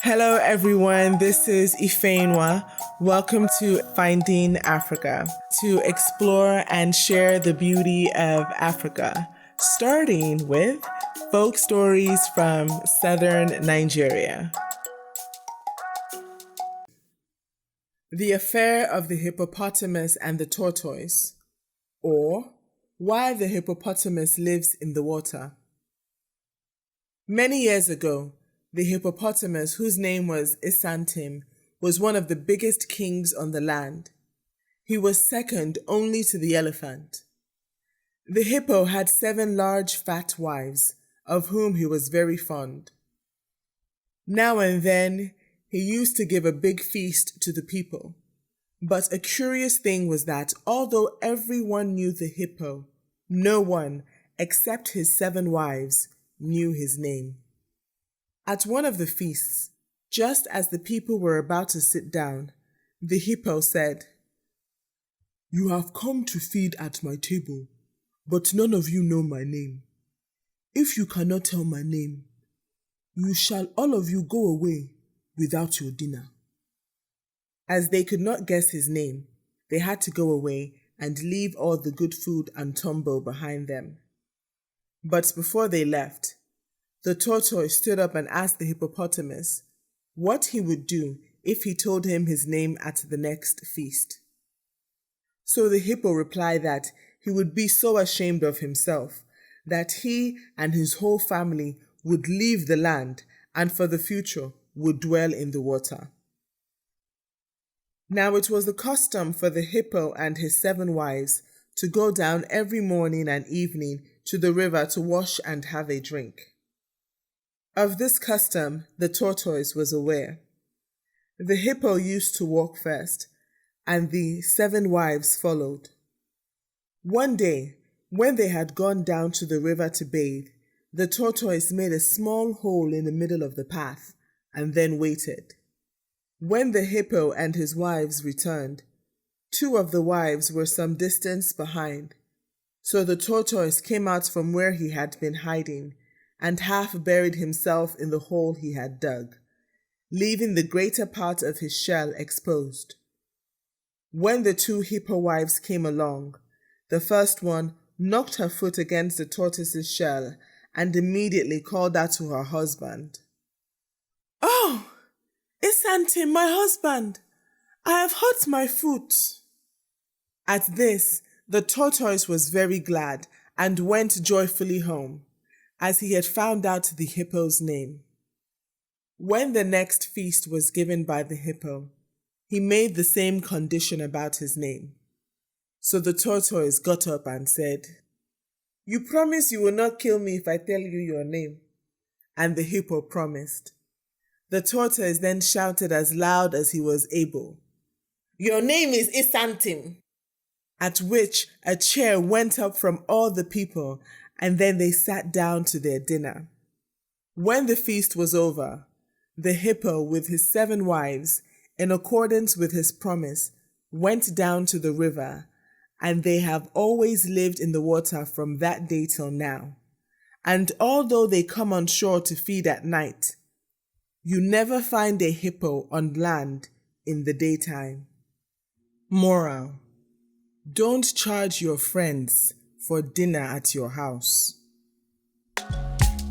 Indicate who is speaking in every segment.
Speaker 1: Hello everyone, this is Ifeyinwa. Welcome to Finding Africa, to explore and share the beauty of Africa, starting with folk stories from southern Nigeria. The Affair of the Hippopotamus and the Tortoise, or Why the Hippopotamus Lives in the Water. Many years ago, the hippopotamus, whose name was Isantim, was one of the biggest kings on the land. He was second only to the elephant. The hippo had 7 large fat wives, of whom he was very fond. Now and then, he used to give a big feast to the people. But a curious thing was that although everyone knew the hippo, no one, except his 7 wives, knew his name. At one of the feasts, just as the people were about to sit down, the hippo said, "You have come to feed at my table, but none of you know my name. If you cannot tell my name, you shall all of you go away without your dinner." As they could not guess his name, they had to go away and leave all the good food and tombo behind them. But before they left, the tortoise stood up and asked the hippopotamus what he would do if he told him his name at the next feast. So the hippo replied that he would be so ashamed of himself that he and his whole family would leave the land and for the future would dwell in the water. Now it was the custom for the hippo and his 7 wives to go down every morning and evening to the river to wash and have a drink. Of this custom, the tortoise was aware. The hippo used to walk first, and the 7 wives followed. One day, when they had gone down to the river to bathe, the tortoise made a small hole in the middle of the path, and then waited. When the hippo and his wives returned, 2 of the wives were some distance behind. So the tortoise came out from where he had been hiding, and half buried himself in the hole he had dug, leaving the greater part of his shell exposed. When the 2 hippo wives came along, the first one knocked her foot against the tortoise's shell and immediately called out to her husband, "Oh, Isantim, my husband, I have hurt my foot." At this, the tortoise was very glad and went joyfully home, as he had found out the hippo's name. When the next feast was given by the hippo, he made the same condition about his name. So the tortoise got up and said, "You promise you will not kill me if I tell you your name." And the hippo promised. The tortoise then shouted as loud as he was able, "Your name is Isantim." At which a cheer went up from all the people, and then they sat down to their dinner. When the feast was over, the hippo with his 7 wives, in accordance with his promise, went down to the river, and they have always lived in the water from that day till now. And although they come on shore to feed at night, you never find a hippo on land in the daytime. Moral: don't charge your friends for dinner at your house.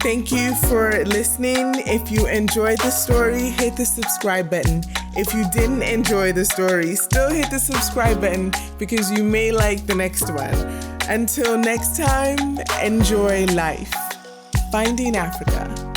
Speaker 1: Thank you for listening. If you enjoyed the story, hit the subscribe button. If you didn't enjoy the story, still hit the subscribe button because you may like the next one. Until next time, enjoy life. Finding Africa.